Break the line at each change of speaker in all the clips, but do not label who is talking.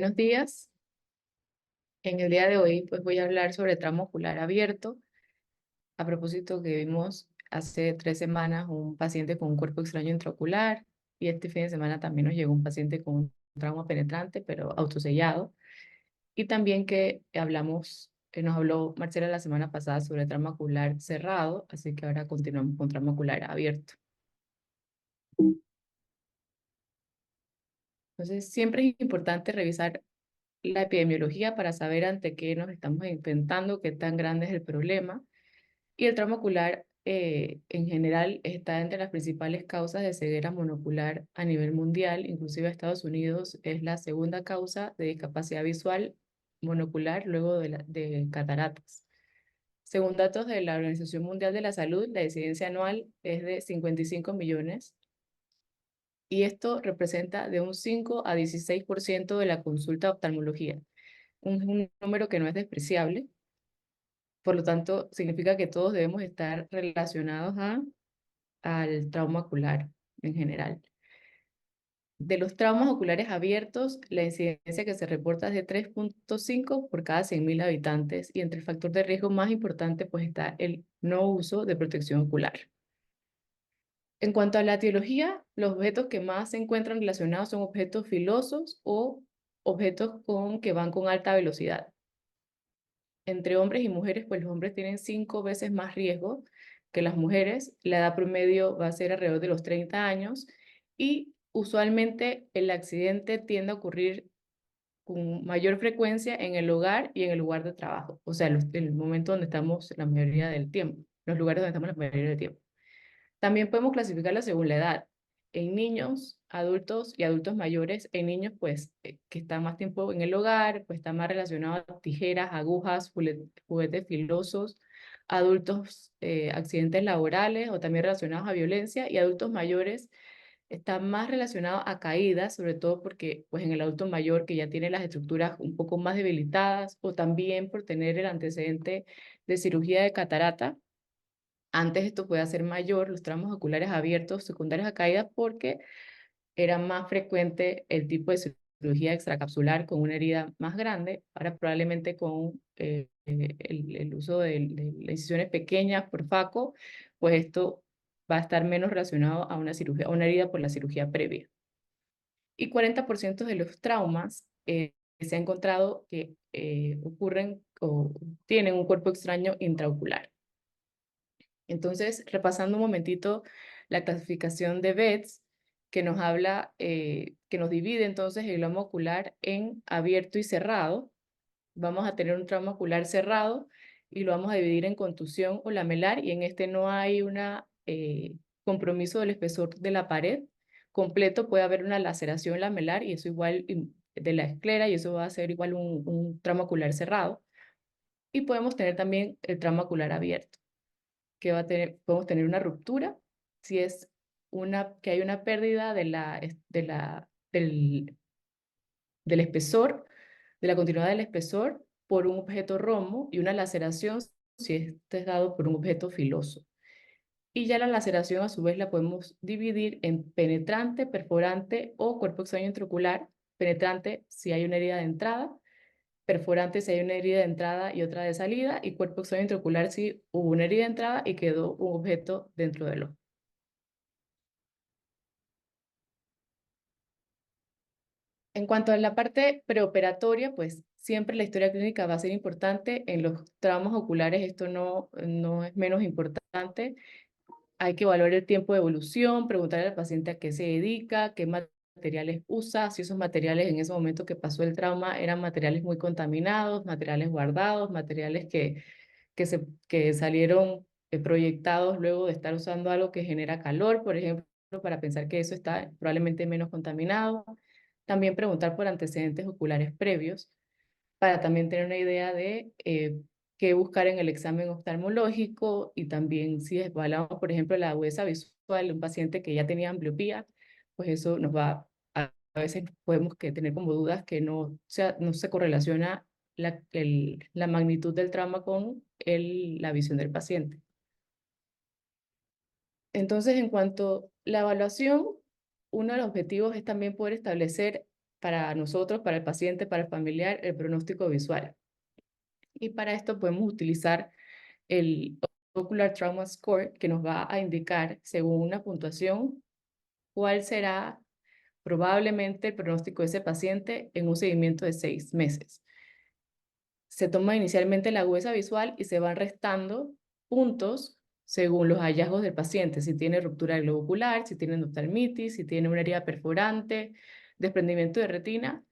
Buenos días. En el día de hoy, pues voy a hablar sobre trauma ocular abierto. A propósito que vimos hace 3 semanas un paciente con un cuerpo extraño intraocular y este fin de semana también nos llegó un paciente con un trauma penetrante, pero autosellado. Y también nos habló Marcela la semana pasada sobre trauma ocular cerrado, así que ahora continuamos con trauma ocular abierto. Entonces, siempre es importante revisar la epidemiología para saber ante qué nos estamos enfrentando, qué tan grande es el problema. Y el trauma ocular en general está entre las principales causas de ceguera monocular a nivel mundial. Inclusive Estados Unidos es la segunda causa de discapacidad visual monocular luego de cataratas. Según datos de la Organización Mundial de la Salud, la incidencia anual es de 55 millones y esto representa de un 5 a 16% de la consulta de oftalmología, un número que no es despreciable. Por lo tanto, significa que todos debemos estar relacionados al trauma ocular en general. De los traumas oculares abiertos, la incidencia que se reporta es de 3,5 por cada 100.000 habitantes y entre el factor de riesgo más importante pues está el no uso de protección ocular. En cuanto a la etiología, los objetos que más se encuentran relacionados son objetos filosos o objetos que van con alta velocidad. Entre hombres y mujeres, pues los hombres tienen 5 veces más riesgo que las mujeres. La edad promedio va a ser alrededor de los 30 años y usualmente el accidente tiende a ocurrir con mayor frecuencia en el hogar y en el lugar de trabajo, o sea, el momento donde estamos la mayoría del tiempo, los lugares donde estamos la mayoría del tiempo. También podemos clasificarlo según la edad. En niños, adultos y adultos mayores, en niños, pues, que están más tiempo en el hogar, pues está más relacionado a tijeras, agujas, juguetes filosos, adultos, accidentes laborales o también relacionados a violencia, y adultos mayores están más relacionados a caídas, sobre todo porque, pues, en el adulto mayor que ya tiene las estructuras un poco más debilitadas o también por tener el antecedente de cirugía de catarata. Antes esto puede ser mayor, los tramos oculares abiertos secundarios a caída, porque era más frecuente el tipo de cirugía extracapsular con una herida más grande. Ahora probablemente con el uso de las incisiones pequeñas por FACO, pues esto va a estar menos relacionado a una cirugía, a una herida por la cirugía previa. Y 40% de los traumas se ha encontrado que ocurren o tienen un cuerpo extraño intraocular. Entonces, repasando un momentito la clasificación de Betz, que nos habla, que nos divide entonces el glomo ocular en abierto y cerrado. Vamos a tener un trauma ocular cerrado y lo vamos a dividir en contusión o lamelar, y en este no hay un compromiso del espesor de la pared completo. Puede haber una laceración lamelar y eso igual de la esclera, y eso va a ser igual un trauma ocular cerrado. Y podemos tener también el trauma ocular abierto, que podemos tener una ruptura si es que hay una pérdida del espesor, de la continuidad del espesor por un objeto romo, y una laceración si este es dado por un objeto filoso. Y ya la laceración a su vez la podemos dividir en penetrante, perforante o cuerpo extraño intraocular. Penetrante si hay una herida de entrada, perforante si hay una herida de entrada y otra de salida, y cuerpo extraño intraocular si hubo una herida de entrada y quedó un objeto dentro del ojo. En cuanto a la parte preoperatoria, pues siempre la historia clínica va a ser importante. En los traumas oculares esto no es menos importante. Hay que evaluar el tiempo de evolución, preguntarle al paciente a qué se dedica, qué materiales usa, si esos materiales en ese momento que pasó el trauma eran materiales muy contaminados, materiales guardados, materiales que salieron proyectados luego de estar usando algo que genera calor, por ejemplo, para pensar que eso está probablemente menos contaminado. También preguntar por antecedentes oculares previos para también tener una idea de qué buscar en el examen oftalmológico, y también si evaluamos, por ejemplo, la agudeza visual de un paciente que ya tenía ambliopía, pues eso nos va a veces podemos tener como dudas que no se correlaciona la magnitud del trauma con la visión del paciente. Entonces, en cuanto a la evaluación, uno de los objetivos es también poder establecer para nosotros, para el paciente, para el familiar, el pronóstico visual. Y para esto podemos utilizar el Ocular Trauma Score, que nos va a indicar, según una puntuación, cuál será probablemente el pronóstico de ese paciente en un seguimiento de 6 meses. Se toma inicialmente la agudeza visual y se van restando puntos según los hallazgos del paciente, si tiene ruptura del globo ocular, si tiene endoftalmitis, si tiene una herida perforante, desprendimiento de retina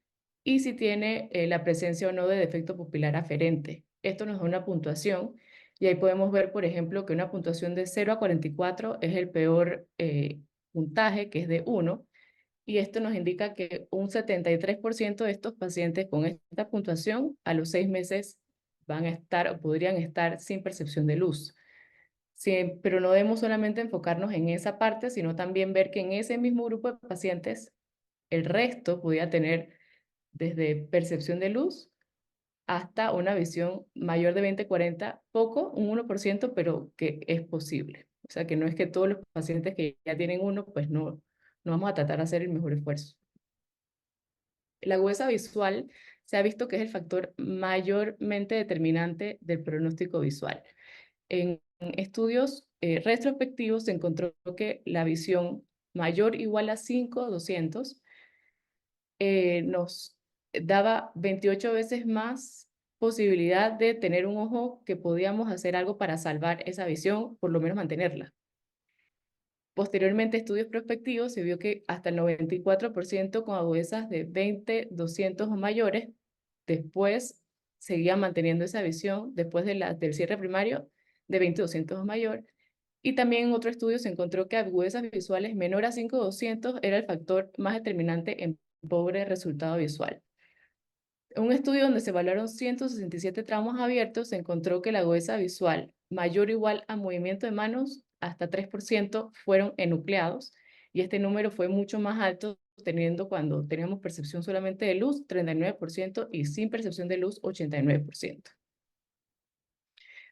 y si tiene la presencia o no de defecto pupilar aferente. Esto nos da una puntuación y ahí podemos ver, por ejemplo, que una puntuación de 0 a 44 es el peor puntaje, que es de 1, y esto nos indica que un 73% de estos pacientes con esta puntuación a los 6 meses van a estar o podrían estar sin percepción de luz. Sí, pero no debemos solamente enfocarnos en esa parte, sino también ver que en ese mismo grupo de pacientes el resto podía tener desde percepción de luz hasta una visión mayor de 20/40, poco, un 1%, pero que es posible. O sea, que no es que todos los pacientes que ya tienen uno, pues no vamos a tratar de hacer el mejor esfuerzo. La agudeza visual se ha visto que es el factor mayormente determinante del pronóstico visual. En estudios retrospectivos se encontró que la visión mayor o igual a 5/200 nos daba 28 veces más posibilidad de tener un ojo que podíamos hacer algo para salvar esa visión, por lo menos mantenerla. Posteriormente, estudios prospectivos se vio que hasta el 94% con agudezas de 20/200 o mayores, después seguían manteniendo esa visión después del cierre primario de 20/200 o mayor. Y también en otro estudio se encontró que agudezas visuales menor a 5/200 era el factor más determinante en pobre resultado visual. En un estudio donde se evaluaron 167 traumas abiertos, se encontró que la agudeza visual mayor o igual a movimiento de manos, hasta 3% fueron enucleados, y este número fue mucho más alto teniendo cuando teníamos percepción solamente de luz, 39%, y sin percepción de luz, 89%.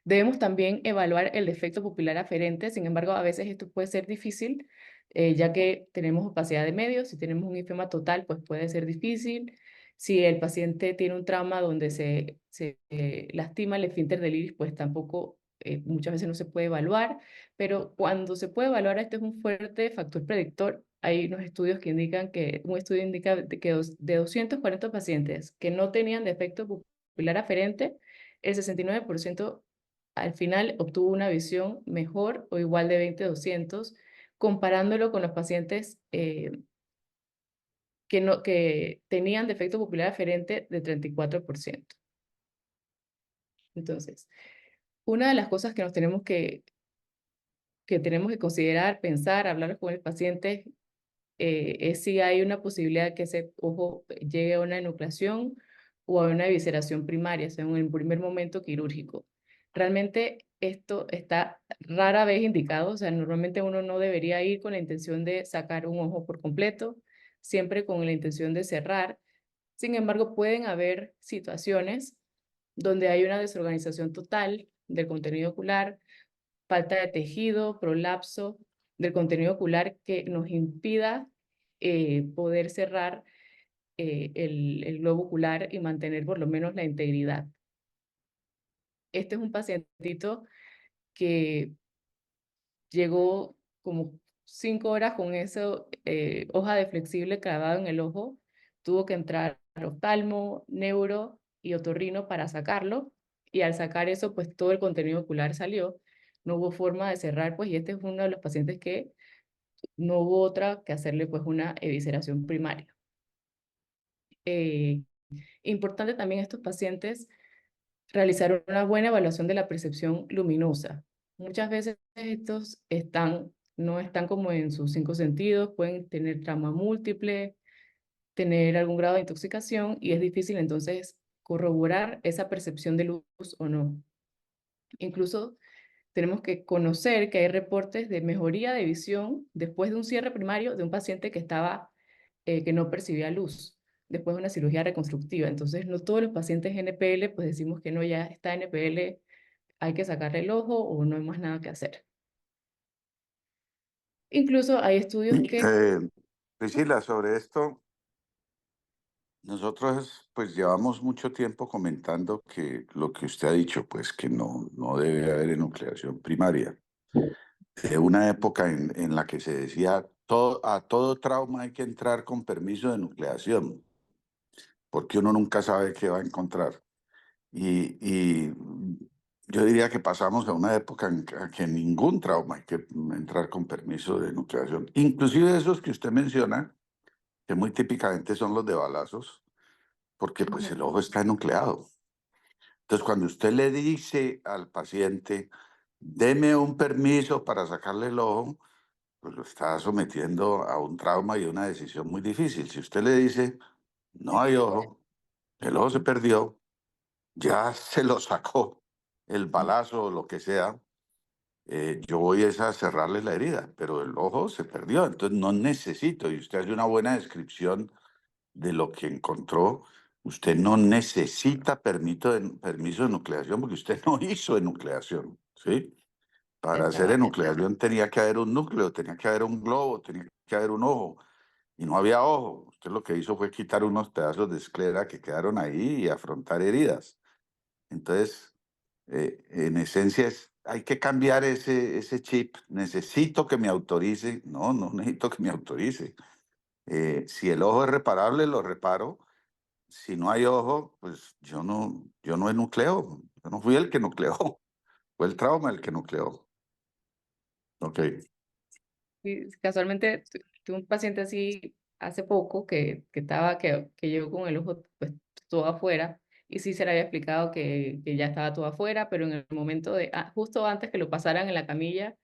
Debemos también evaluar el defecto pupilar aferente, sin embargo, a veces esto puede ser difícil, ya que tenemos opacidad de medios. Si tenemos un ifema total, pues puede ser difícil. Si el paciente tiene un trauma donde se lastima el esfínter del iris, pues tampoco, muchas veces no se puede evaluar, pero cuando se puede evaluar, este es un fuerte factor predictor. Hay unos estudios que indican que, un estudio indica que de 240 pacientes que no tenían defecto pupilar aferente, el 69% al final obtuvo una visión mejor o igual de 20/200, comparándolo con los pacientes que tenían defecto pupilar aferente de 34%. Entonces, una de las cosas que tenemos que considerar, pensar, hablar con el paciente, es si hay una posibilidad de que ese ojo llegue a una enucleación o a una evisceración primaria, según el primer momento quirúrgico. Realmente esto está rara vez indicado, o sea, normalmente uno no debería ir con la intención de sacar un ojo por completo, siempre con la intención de cerrar. Sin embargo, pueden haber situaciones donde hay una desorganización total del contenido ocular, falta de tejido, prolapso del contenido ocular que nos impida poder cerrar el globo ocular y mantener por lo menos la integridad. Este es un pacientito que llegó como 5 horas con esa hoja de flexible clavado en el ojo, tuvo que entrar oftalmo, neuro y otorrino para sacarlo, y al sacar eso, pues todo el contenido ocular salió, no hubo forma de cerrar, pues, y este es uno de los pacientes que no hubo otra que hacerle pues una evisceración primaria. Eh, Importante también estos pacientes realizar una buena evaluación de la percepción luminosa. Muchas veces estos no están como en sus 5 sentidos, pueden tener trauma múltiple, tener algún grado de intoxicación, y es difícil entonces corroborar esa percepción de luz o no. Incluso tenemos que conocer que hay reportes de mejoría de visión después de un cierre primario de un paciente que no percibía luz después de una cirugía reconstructiva. Entonces, no todos los pacientes NPL, pues decimos que no, ya está NPL, hay que sacarle el ojo o no hay más nada que hacer. Incluso hay estudios que...
Priscila, sobre esto, Nosotros pues llevamos mucho tiempo comentando que lo que usted ha dicho, pues que no debe haber enucleación primaria. De una época en la que se decía a todo trauma hay que entrar con permiso de nucleación, porque uno nunca sabe qué va a encontrar. Y yo diría que pasamos a una época en que ningún trauma hay que entrar con permiso de nucleación. Inclusive esos que usted menciona, que muy típicamente son los de balazos, porque pues
Ujú.
el ojo está enucleado. Entonces, cuando usted le dice al paciente, deme un permiso para sacarle el ojo, pues lo está sometiendo a un trauma y una decisión muy difícil. Si usted le dice, no hay ojo, el ojo se perdió, ya se lo sacó el balazo o lo que sea, yo voy es a cerrarle la herida, pero el ojo se perdió, entonces no necesito, y usted hace una buena descripción de lo que encontró, usted no necesita permiso de nucleación porque usted no hizo enucleación, ¿sí? Para hacer
Exacto.
enucleación tenía que haber un núcleo, tenía que haber un globo, tenía que haber un ojo, y no había ojo. Usted lo que hizo fue quitar unos pedazos de esclera que quedaron ahí y afrontar heridas. Entonces, en esencia hay que cambiar ese chip. Necesito que me autorice. No, no necesito que me autorice. Si el ojo es reparable, lo reparo. Si no hay ojo, pues yo no nucleo. Yo no fui el que nucleó. Fue el trauma el que nucleó. Ok.
Y casualmente tuve un paciente así hace poco que llegó con el ojo pues todo afuera y sí se le había explicado que ya estaba todo afuera, pero en el momento justo antes que lo pasaran en la camilla,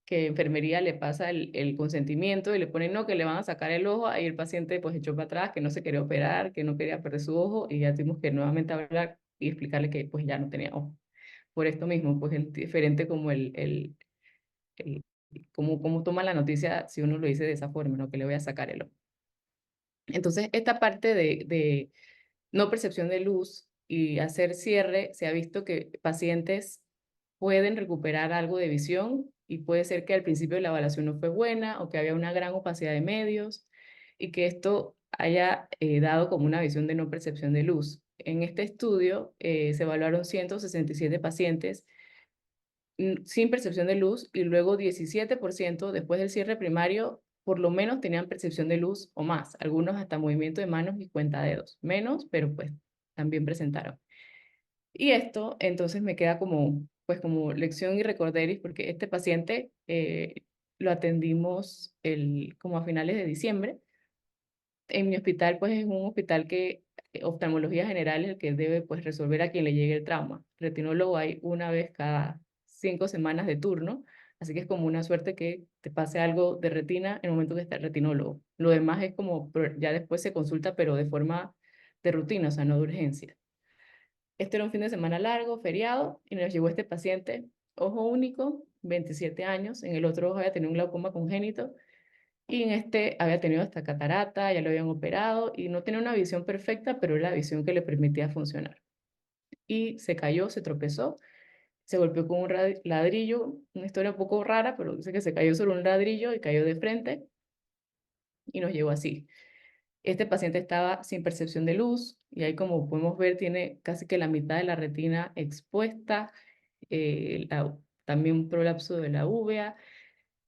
que enfermería le pasa el consentimiento y le ponen no, que le van a sacar el ojo, ahí el paciente pues echó para atrás, que no se quería operar, que no quería perder su ojo y ya tuvimos que nuevamente hablar y explicarle que pues ya no tenía ojo. Por esto mismo, pues es diferente como el cómo toma la noticia si uno lo dice de esa forma, ¿no? Que le voy a sacar el ojo. Entonces, esta parte de no percepción de luz y hacer cierre, se ha visto que pacientes pueden recuperar algo de visión y puede ser que al principio la evaluación no fue buena o que había una gran opacidad de medios y que esto haya dado como una visión de no percepción de luz. En este estudio se evaluaron 167 pacientes sin percepción de luz y luego 17% después del cierre primario por lo menos tenían percepción de luz o más, algunos hasta movimiento de manos y cuenta dedos, menos, pero pues también presentaron. Y esto entonces me queda como, pues como lección y recorderis porque este paciente lo atendimos como a finales de diciembre. En mi hospital, pues es un hospital que oftalmología general es el que debe pues resolver a quien le llegue el trauma. Retinólogo hay una vez cada 5 semanas de turno, así que es como una suerte que te pase algo de retina en el momento que está el retinólogo. Lo demás es como, ya después se consulta, pero de forma de rutina, o sea, no de urgencia. Este era un fin de semana largo, feriado, y nos llegó este paciente, ojo único, 27 años, en el otro ojo había tenido un glaucoma congénito, y en este había tenido hasta catarata, ya lo habían operado y no tenía una visión perfecta, pero era la visión que le permitía funcionar. Y se cayó, se tropezó, se golpeó con un ladrillo, una historia un poco rara, pero dice que se cayó sobre un ladrillo y cayó de frente y nos llevó así. Este paciente estaba sin percepción de luz y ahí como podemos ver tiene casi que la mitad de la retina expuesta, también un prolapso de la uvea.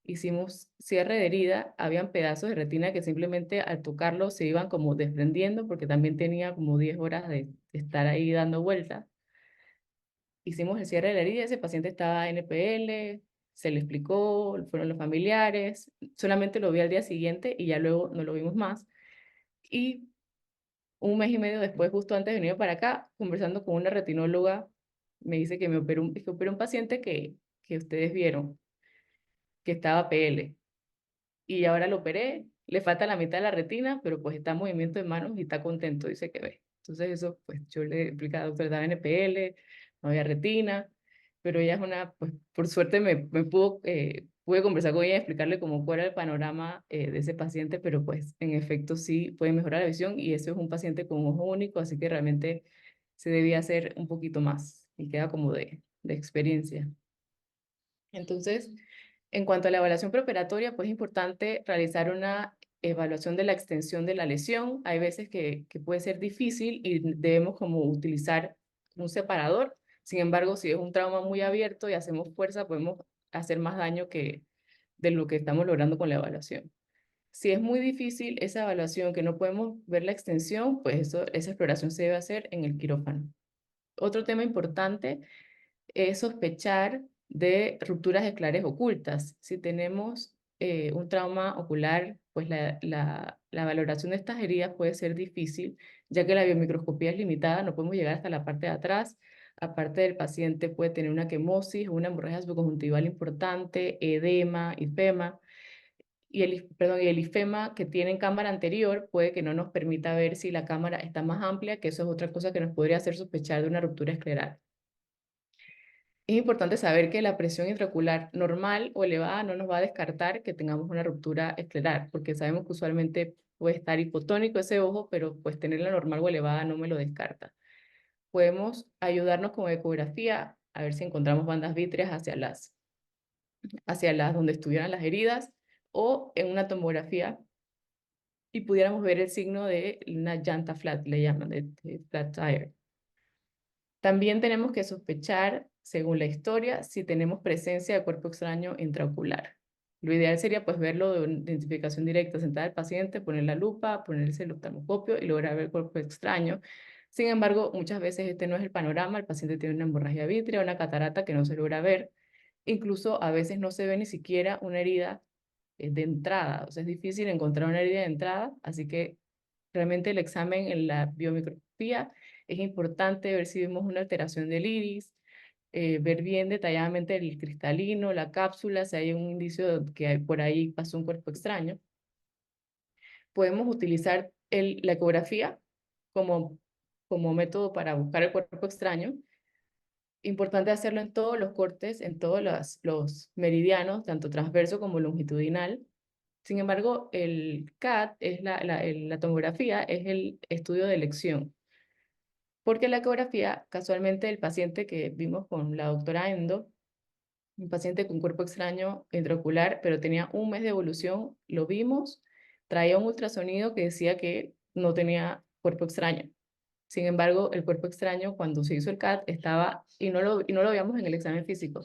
Hicimos cierre de herida, habían pedazos de retina que simplemente al tocarlo se iban como desprendiendo porque también tenía como 10 horas de estar ahí dando vueltas. Hicimos el cierre de la herida, ese paciente estaba NPL, se le explicó, fueron los familiares, solamente lo vi al día siguiente y ya luego no lo vimos más. Y un mes y medio después, justo antes de venir para acá, conversando con una retinóloga, me dice que que operó un paciente que ustedes vieron, que estaba PL. Y ahora lo operé, le falta la mitad de la retina, pero pues está en movimiento de manos y está contento, dice que ve. Entonces eso, pues yo le expliqué al doctor, estaba NPL, no había retina, pero ella es una, pues por suerte pude conversar con ella y explicarle cómo fuera el panorama de ese paciente, pero pues en efecto sí puede mejorar la visión y eso es un paciente con ojo único, así que realmente se debía hacer un poquito más y queda como de experiencia. Entonces, en cuanto a la evaluación preoperatoria, pues es importante realizar una evaluación de la extensión de la lesión. Hay veces que puede ser difícil y debemos como utilizar un separador. Sin embargo, si es un trauma muy abierto y hacemos fuerza, podemos hacer más daño que de lo que estamos logrando con la evaluación. Si es muy difícil esa evaluación, que no podemos ver la extensión, pues esa exploración se debe hacer en el quirófano. Otro tema importante es sospechar de rupturas escolares ocultas. Si tenemos un trauma ocular, pues la valoración de estas heridas puede ser difícil, ya que la biomicroscopía es limitada, no podemos llegar hasta la parte de atrás. Aparte del paciente puede tener una quemosis, una hemorragia subconjuntival importante, edema, ifema, y el ifema que tiene en cámara anterior puede que no nos permita ver si la cámara está más amplia, que eso es otra cosa que nos podría hacer sospechar de una ruptura escleral. Es importante saber que la presión intraocular normal o elevada no nos va a descartar que tengamos una ruptura escleral, porque sabemos que usualmente puede estar hipotónico ese ojo, pero pues tenerla normal o elevada no me lo descarta. Podemos ayudarnos con ecografía a ver si encontramos bandas vítreas hacia las donde estuvieran las heridas, o en una tomografía y pudiéramos ver el signo de una llanta flat, le llaman, de flat tire. También tenemos que sospechar, según la historia, si tenemos presencia de cuerpo extraño intraocular. Lo ideal sería pues verlo de una identificación directa, sentar al paciente, poner la lupa, ponerse el oftalmoscopio y lograr ver cuerpo extraño. Sin embargo, muchas veces este no es el panorama, el paciente tiene una hemorragia vítrea, una catarata que no se logra ver. Incluso a veces no se ve ni siquiera una herida de entrada, o sea, es difícil encontrar una herida de entrada, así que realmente el examen en la biomicroscopía es importante ver si vemos una alteración del iris, ver bien detalladamente el cristalino, la cápsula, si hay un indicio de que por ahí pasó un cuerpo extraño. Podemos utilizar la ecografía como, como método para buscar el cuerpo extraño. Importante hacerlo en todos los cortes, en todos los meridianos, tanto transverso como longitudinal. Sin embargo, el CAT, la tomografía, es el estudio de elección. Porque la ecografía, casualmente el paciente que vimos con la doctora Endo, un paciente con cuerpo extraño intraocular, pero tenía un mes de evolución, lo vimos, traía un ultrasonido que decía que no tenía cuerpo extraño. Sin embargo, el cuerpo extraño, cuando se hizo el CAT, estaba, y no lo veíamos en el examen físico,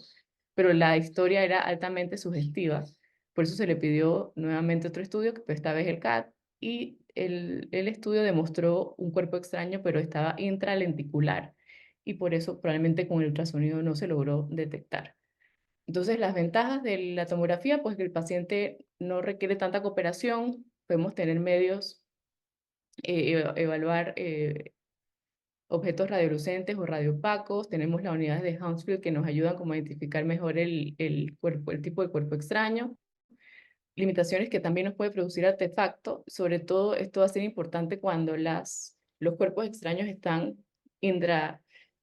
pero la historia era altamente sugestiva. Por eso se le pidió nuevamente otro estudio, que fue esta vez el CAT, y el estudio demostró un cuerpo extraño, pero estaba intralenticular, y por eso probablemente con el ultrasonido no se logró detectar. Entonces, las ventajas de la tomografía, pues que el paciente no requiere tanta cooperación, podemos tener medios, evaluar objetos radiolucentes o radioopacos, tenemos las unidades de Hounsfield que nos ayudan como a identificar mejor el cuerpo, el tipo de cuerpo extraño, limitaciones que también nos puede producir artefacto, sobre todo esto va a ser importante cuando los cuerpos extraños están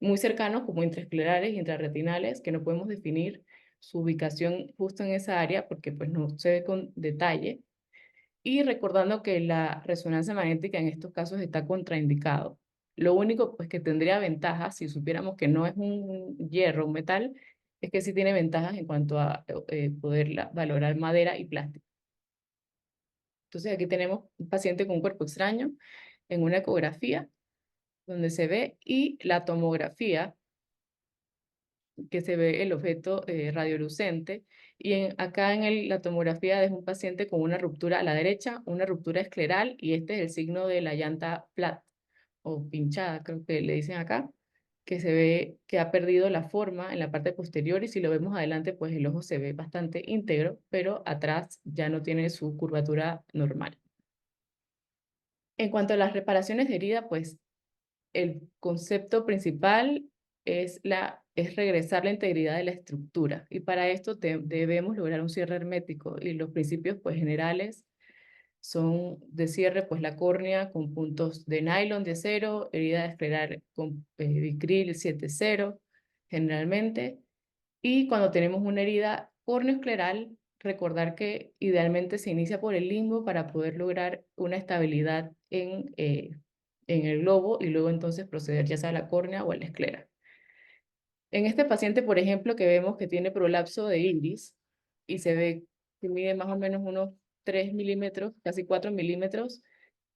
muy cercanos, como intraesclerales, intrarretinales, que no podemos definir su ubicación justo en esa área porque pues no se ve con detalle. Y recordando que la resonancia magnética en estos casos está contraindicado. Lo único pues que tendría ventajas, si supiéramos que no es un hierro, un metal, es que sí tiene ventajas en cuanto a poder valorar madera y plástico. Entonces aquí tenemos un paciente con un cuerpo extraño en una ecografía donde se ve y la tomografía que se ve el objeto radiolucente. Y acá en la tomografía es un paciente con una ruptura a la derecha, una ruptura escleral, y este es el signo de la llanta flat o pinchada, creo que le dicen acá, que se ve que ha perdido la forma en la parte posterior y si lo vemos adelante, pues el ojo se ve bastante íntegro, pero atrás ya no tiene su curvatura normal. En cuanto a las reparaciones de herida, pues el concepto principal es regresar la integridad de la estructura y para esto debemos lograr un cierre hermético y los principios pues generales son de cierre pues la córnea con puntos de nylon de acero, herida escleral con Vicryl 7.0 generalmente, y cuando tenemos una herida corneoescleral recordar que idealmente se inicia por el limbo para poder lograr una estabilidad en el globo y luego entonces proceder ya sea a la córnea o a la esclera. En este paciente, por ejemplo, que vemos que tiene prolapso de iris y se ve que mide más o menos unos 3 milímetros, casi 4 milímetros,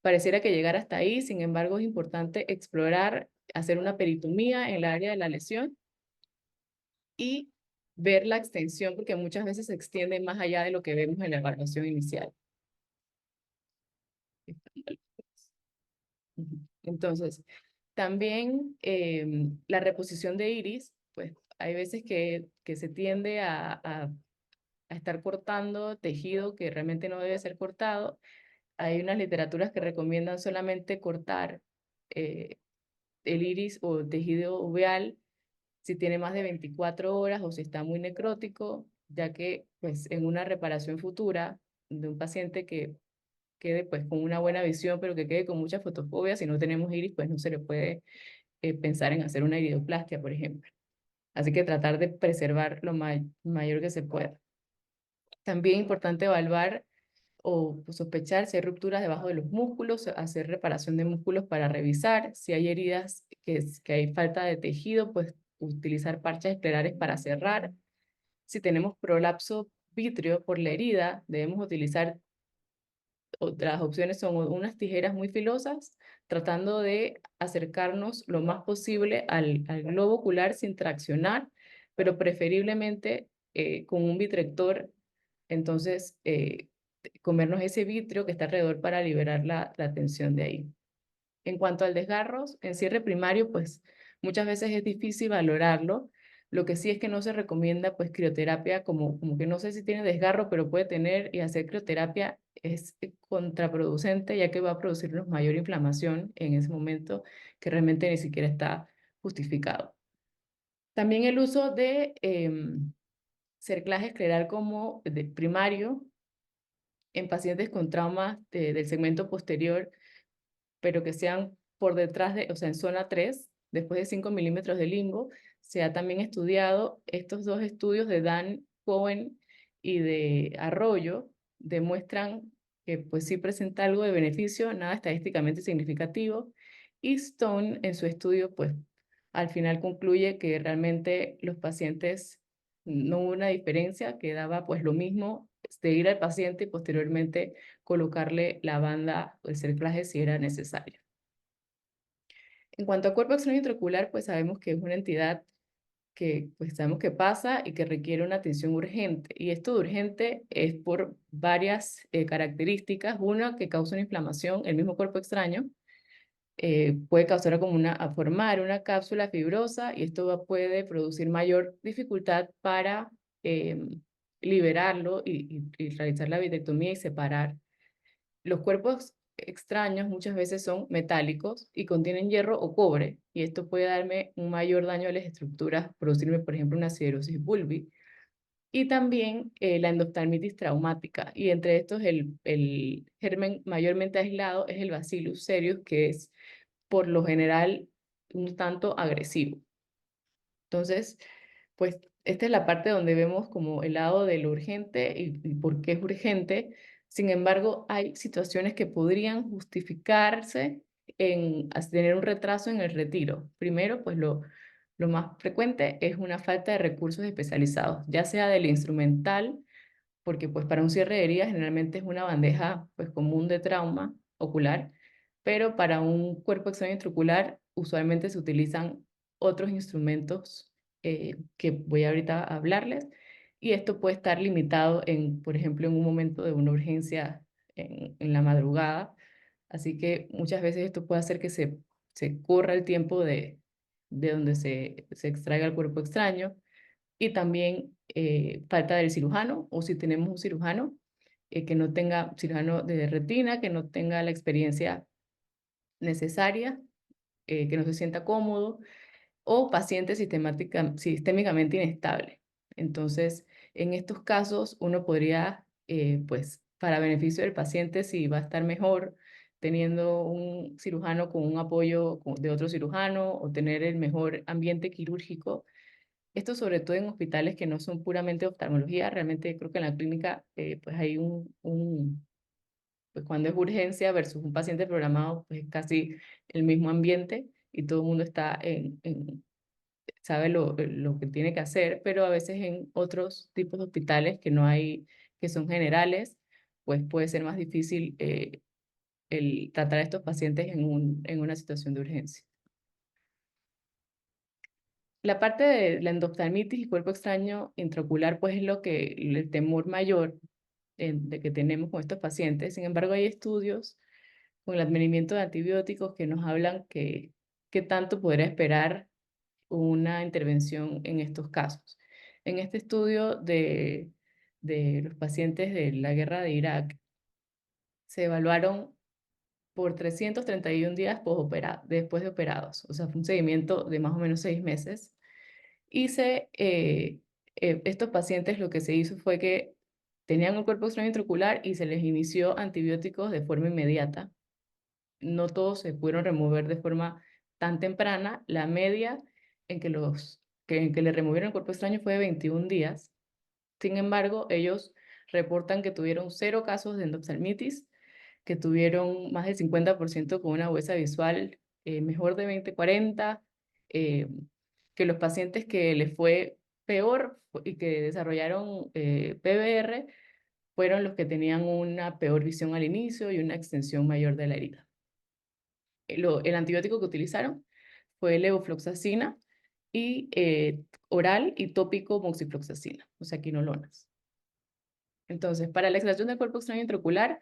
pareciera que llegar hasta ahí. Sin embargo, es importante explorar, hacer una peritomía en el área de la lesión y ver la extensión, porque muchas veces se extiende más allá de lo que vemos en la evaluación inicial. Ujú. Entonces, también la reposición de iris, pues hay veces que se tiende a estar cortando tejido que realmente no debe ser cortado. Hay unas literaturas que recomiendan solamente cortar eh, el iris o tejido uveal si tiene más de 24 horas o si está muy necrótico, ya que pues en una reparación futura de un paciente que quede pues con una buena visión, pero que quede con mucha fotofobia, si no tenemos iris, pues no se le puede pensar en hacer una iridoplastia, por ejemplo. Así que tratar de preservar lo mayor que se pueda. También es importante evaluar o sospechar si hay rupturas debajo de los músculos, hacer reparación de músculos para revisar si hay heridas, que hay falta de tejido, pues utilizar parches esclerares para cerrar. Si tenemos prolapso vítreo por la herida, debemos utilizar, otras opciones son unas tijeras muy filosas, tratando de acercarnos lo más posible al globo ocular sin traccionar, pero preferiblemente con un vitrector. Entonces, comernos ese vitrio que está alrededor para liberar la tensión de ahí. En cuanto al desgarro, en cierre primario, pues muchas veces es difícil valorarlo. Lo que sí es que no se recomienda pues crioterapia, como que no sé si tiene desgarro, pero puede tener, y hacer crioterapia es contraproducente, ya que va a producirnos mayor inflamación en ese momento que realmente ni siquiera está justificado. También el uso de cerclaje escleral como de primario en pacientes con traumas del segmento posterior, pero que sean por detrás de, o sea, en zona 3 después de 5 milímetros de limbo. Se ha también estudiado, estos dos estudios de Dan Cohen y de Arroyo demuestran que pues sí presenta algo de beneficio, nada estadísticamente significativo, y Stone en su estudio pues al final concluye que realmente los pacientes no hubo una diferencia, que daba pues lo mismo de ir al paciente y posteriormente colocarle la banda o el cerclaje si era necesario. En cuanto a cuerpo extraño intraocular, pues sabemos que es una entidad que pues sabemos que pasa y que requiere una atención urgente. Y esto de urgente es por varias características. Una, que causa una inflamación, el mismo cuerpo extraño puede causar como a formar una cápsula fibrosa y esto puede producir mayor dificultad para eh, liberarlo y realizar la vitrectomía y separar. Los cuerpos extraños muchas veces son metálicos y contienen hierro o cobre, y esto puede darme un mayor daño a las estructuras, producirme, por ejemplo, una siderosis bulbi. Y también la endoftalmitis traumática, y entre estos el germen mayormente aislado es el Bacillus cereus, que es por lo general un tanto agresivo. Entonces, pues esta es la parte donde vemos como el lado de lo urgente y por qué es urgente. Sin embargo, hay situaciones que podrían justificarse en tener un retraso en el retiro. Primero, pues lo más frecuente es una falta de recursos especializados, ya sea del instrumental, porque pues para un cierre de heridas generalmente es una bandeja pues común de trauma ocular, pero para un cuerpo extraño intraocular usualmente se utilizan otros instrumentos que voy ahorita a hablarles, y esto puede estar limitado en, por ejemplo, en un momento de una urgencia en la madrugada, así que muchas veces esto puede hacer que se corra el tiempo de donde se extraiga el cuerpo extraño, y también falta del cirujano, o si tenemos un cirujano que no tenga, cirujano de retina, que no tenga la experiencia necesaria, que no se sienta cómodo, o paciente sistémicamente inestable. Entonces, en estos casos, uno podría, pues, para beneficio del paciente, si va a estar mejor teniendo un cirujano con un apoyo de otro cirujano o tener el mejor ambiente quirúrgico. Esto sobre todo en hospitales que no son puramente oftalmología. Realmente creo que en la clínica pues hay pues cuando es urgencia versus un paciente programado, pues es casi el mismo ambiente y todo el mundo está sabe lo que tiene que hacer, pero a veces en otros tipos de hospitales que no hay, que son generales, pues puede ser más difícil el tratar a estos pacientes en una situación de urgencia. La parte de la endoftalmitis y cuerpo extraño intraocular, pues es el temor mayor de que tenemos con estos pacientes. Sin embargo, hay estudios con el advenimiento de antibióticos que nos hablan que tanto podría esperar una intervención en estos casos. En este estudio de los pacientes de la guerra de Irak, se evaluaron por 331 días después de operados. O sea, fue un seguimiento de más o menos 6 meses. Y estos pacientes lo que se hizo fue que tenían un cuerpo extraño intraocular y se les inició antibióticos de forma inmediata. No todos se pudieron remover de forma tan temprana. La media en que le removieron el cuerpo extraño fue de 21 días. Sin embargo, ellos reportan que tuvieron 0 casos de endoftalmitis, que tuvieron más del 50% con una agudeza visual mejor de 20/40, eh, que los pacientes que les fue peor y que desarrollaron PBR fueron los que tenían una peor visión al inicio y una extensión mayor de la herida. El antibiótico que utilizaron fue levofloxacina y oral y tópico moxifloxacina, o sea, quinolonas. Entonces, para la extracción del cuerpo extraño intraocular,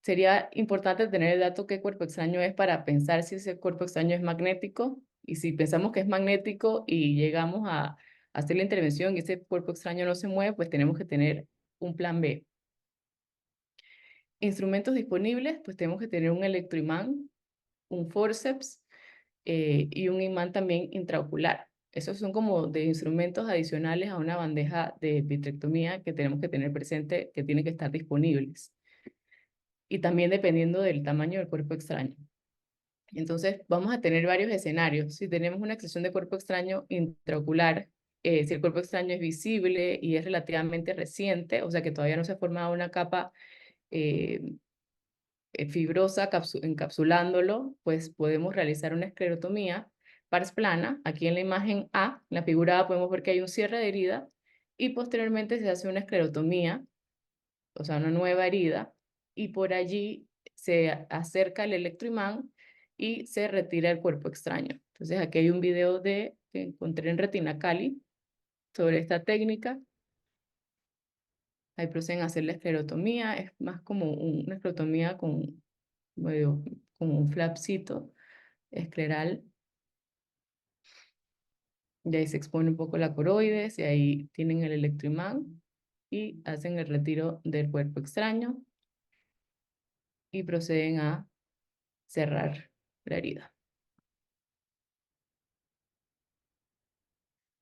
sería importante tener el dato qué cuerpo extraño es para pensar si ese cuerpo extraño es magnético. Y si pensamos que es magnético y llegamos a hacer la intervención y ese cuerpo extraño no se mueve, pues tenemos que tener un plan B. Instrumentos disponibles, pues tenemos que tener un electroimán, un forceps y un imán también intraocular. Esos son como de instrumentos adicionales a una bandeja de vitrectomía que tenemos que tener presente, que tienen que estar disponibles. Y también dependiendo del tamaño del cuerpo extraño. Entonces, vamos a tener varios escenarios. Si tenemos una extracción de cuerpo extraño intraocular, si el cuerpo extraño es visible y es relativamente reciente, o sea que todavía no se ha formado una capa eh, fibrosa encapsulándolo, pues podemos realizar una esclerotomía pars plana. Aquí en la imagen A, en la figura A, podemos ver que hay un cierre de herida y posteriormente se hace una esclerotomía, o sea, una nueva herida, y por allí se acerca el electroimán y se retira el cuerpo extraño. Entonces, aquí hay un video que encontré en Retina Cali sobre esta técnica. Ahí proceden a hacer la esclerotomía, es más como una esclerotomía medio, con un flapcito escleral, y ahí se expone un poco la coroides, y ahí tienen el electroimán, y hacen el retiro del cuerpo extraño, y proceden a cerrar la herida.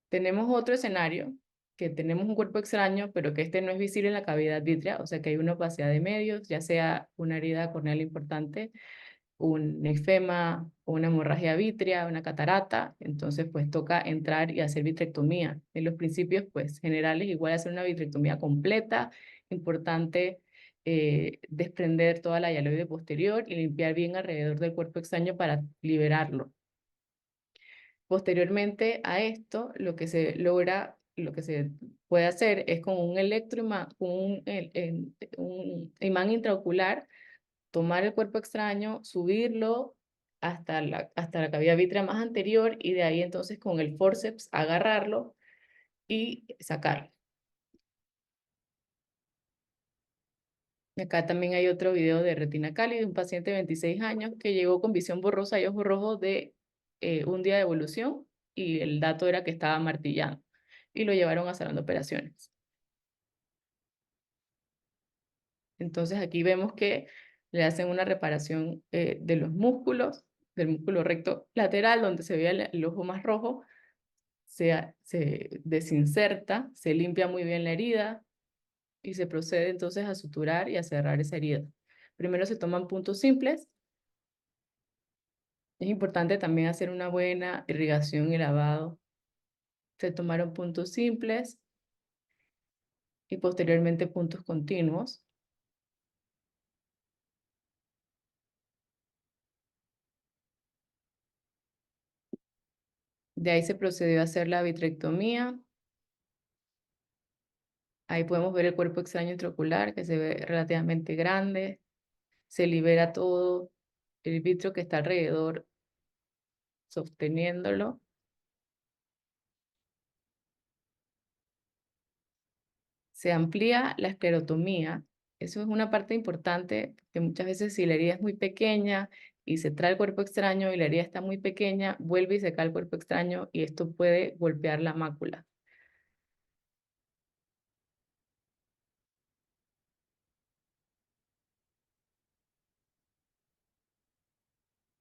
Tenemos otro escenario, que tenemos un cuerpo extraño, pero que este no es visible en la cavidad vítrea, o sea que hay una opacidad de medios, ya sea una herida corneal importante, un eczema, una hemorragia vítrea, una catarata. Entonces pues toca entrar y hacer vitrectomía. En los principios pues generales igual hacer una vitrectomía completa, importante desprender toda la hialoide posterior y limpiar bien alrededor del cuerpo extraño para liberarlo. Posteriormente a esto, lo que se puede hacer es con un electroimán, con un imán intraocular, tomar el cuerpo extraño, subirlo hasta la cavidad vítrea más anterior y de ahí entonces con el forceps agarrarlo y sacarlo. Y acá también hay otro video de retina cálida de un paciente de 26 años que llegó con visión borrosa y ojo rojo de un día de evolución, y el dato era que estaba martillando y lo llevaron a salón de operaciones. Entonces aquí vemos que le hacen una reparación de los músculos, del músculo recto lateral, donde se veía el ojo más rojo, se desinserta, se limpia muy bien la herida y se procede entonces a suturar y a cerrar esa herida. Primero se toman puntos simples. Es importante también hacer una buena irrigación y lavado. Se tomaron puntos simples y posteriormente puntos continuos. De ahí se procedió a hacer la vitrectomía Ahí podemos ver el cuerpo extraño intraocular que se ve relativamente grande, se libera todo el vitrio que está alrededor sosteniéndolo. Se amplía la esclerotomía. Eso es una parte importante, que muchas veces si la herida es muy pequeña y se trae el cuerpo extraño y la herida está muy pequeña, vuelve y se cae el cuerpo extraño y esto puede golpear la mácula.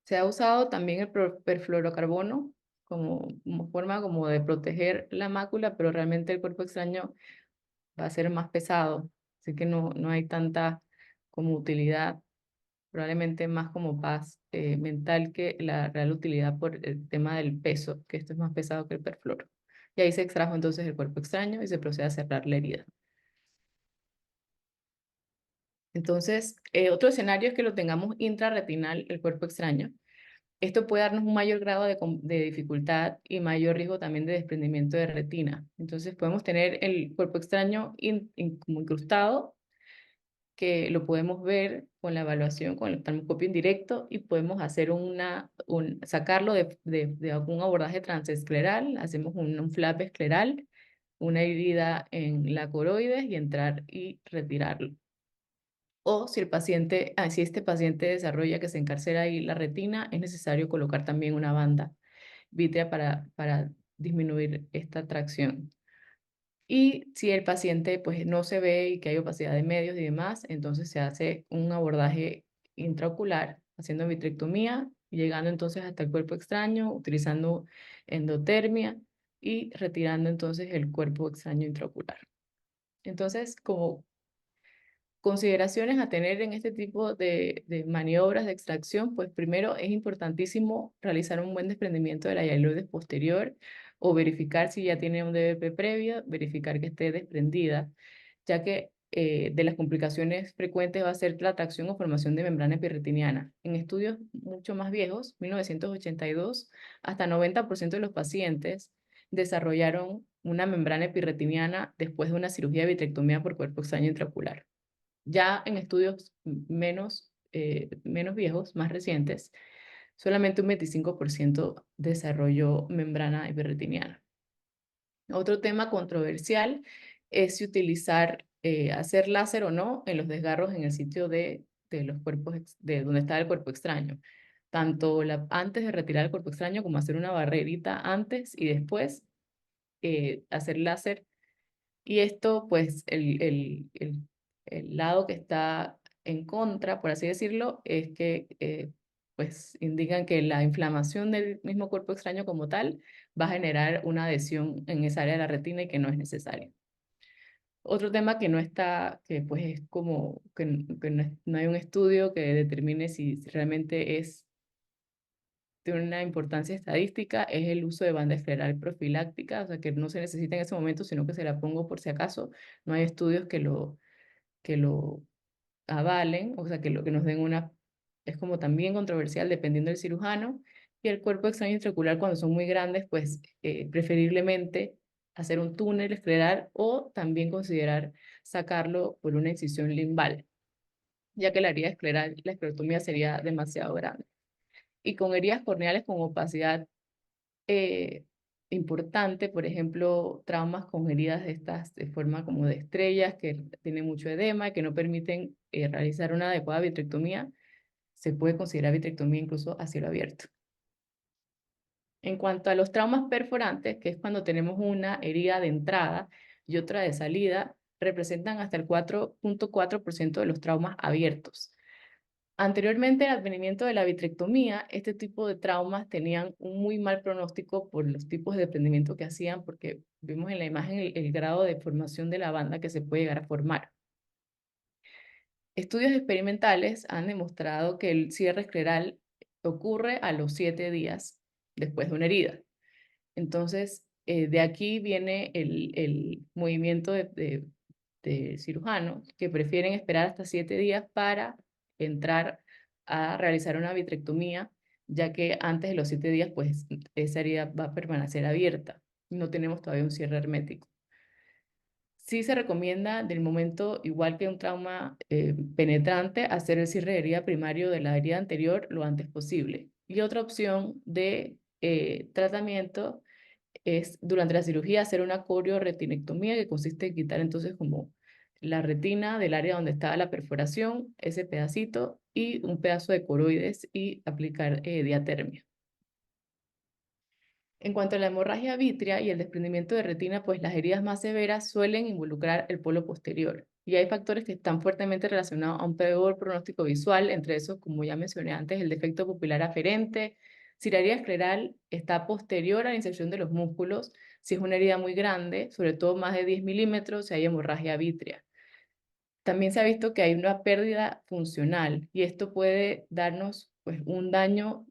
Se ha usado también el perfluorocarbono como forma como de proteger la mácula, pero realmente el cuerpo extraño va a ser más pesado, así que no hay tanta como utilidad, probablemente más como paz mental que la real utilidad por el tema del peso, que esto es más pesado que el perfluoro. Y ahí se extrajo entonces el cuerpo extraño y se procede a cerrar la herida. Entonces, otro escenario es que lo tengamos intrarretinal, el cuerpo extraño. Esto puede darnos un mayor grado de dificultad y mayor riesgo también de desprendimiento de retina. Entonces podemos tener el cuerpo extraño como incrustado, que lo podemos ver con la evaluación, con el oftalmoscopio indirecto y podemos hacer sacarlo de algún abordaje transescleral, hacemos un flap escleral, una herida en la coroides y entrar y retirarlo. O si si este paciente desarrolla que se encarcera ahí la retina, es necesario colocar también una banda vítrea para disminuir esta tracción. Y si el paciente pues no se ve y que hay opacidad de medios y demás, entonces se hace un abordaje intraocular, haciendo vitrectomía, llegando entonces hasta el cuerpo extraño, utilizando endotermia y retirando entonces el cuerpo extraño intraocular. Entonces, como consideraciones a tener en este tipo de maniobras de extracción, pues primero es importantísimo realizar un buen desprendimiento de la hialoides posterior o verificar si ya tiene un DBP previo, verificar que esté desprendida, ya que de las complicaciones frecuentes va a ser la tracción o formación de membrana epirretiniana. En estudios mucho más viejos, 1982, hasta 90% de los pacientes desarrollaron una membrana epirretiniana después de una cirugía de vitrectomía por cuerpo extraño intraocular. Ya en estudios menos viejos, más recientes, solamente un 25% desarrolló membrana hiperretiniana. Otro tema controversial es si hacer láser o no en los desgarros en el sitio de los cuerpos, de donde está el cuerpo extraño. Tanto antes de retirar el cuerpo extraño como hacer una barrerita antes y después hacer láser y esto, pues, el lado que está en contra, por así decirlo, es que, pues, indican que la inflamación del mismo cuerpo extraño como tal va a generar una adhesión en esa área de la retina y que no es necesario. Otro tema que no está, que pues es como que no hay un estudio que determine si realmente es de una importancia estadística, es el uso de banda escleral profiláctica, o sea, que no se necesita en ese momento, sino que se la pongo por si acaso. No hay estudios que lo avalen, o sea, que nos den una, es como también controversial dependiendo del cirujano, y el cuerpo extraño intraocular cuando son muy grandes, pues preferiblemente hacer un túnel escleral o también considerar sacarlo por una incisión limbal, ya que la herida escleral, la esclerotomía sería demasiado grande. Y con heridas corneales con opacidad eh, importante, por ejemplo, traumas con heridas de estas de forma como de estrellas que tienen mucho edema y que no permiten realizar una adecuada vitrectomía, se puede considerar vitrectomía incluso a cielo abierto. En cuanto a los traumas perforantes, que es cuando tenemos una herida de entrada y otra de salida, representan hasta el 4.4% de los traumas abiertos. Anteriormente al advenimiento de la vitrectomía, este tipo de traumas tenían un muy mal pronóstico por los tipos de desprendimiento que hacían, porque vimos en la imagen el grado de formación de la banda que se puede llegar a formar. Estudios experimentales han demostrado que el cierre escleral ocurre a los 7 días después de una herida. Entonces, de aquí viene el movimiento de cirujanos que prefieren esperar hasta 7 días para entrar a realizar una vitrectomía, ya que antes de los 7 días, pues esa herida va a permanecer abierta. No tenemos todavía un cierre hermético. Sí se recomienda del momento, igual que un trauma penetrante, hacer el cierre de herida primario de la herida anterior lo antes posible. Y otra opción de tratamiento es durante la cirugía hacer una corioretinectomía, que consiste en quitar entonces como la retina del área donde estaba la perforación, ese pedacito, y un pedazo de coroides y aplicar diatermia. En cuanto a la hemorragia vítrea y el desprendimiento de retina, pues las heridas más severas suelen involucrar el polo posterior. Y hay factores que están fuertemente relacionados a un peor pronóstico visual, entre esos, como ya mencioné antes, el defecto pupilar aferente. Si la herida escleral está posterior a la inserción de los músculos, si es una herida muy grande, sobre todo más de 10 milímetros, si hay hemorragia vítrea. También se ha visto que hay una pérdida funcional y esto puede darnos pues, un daño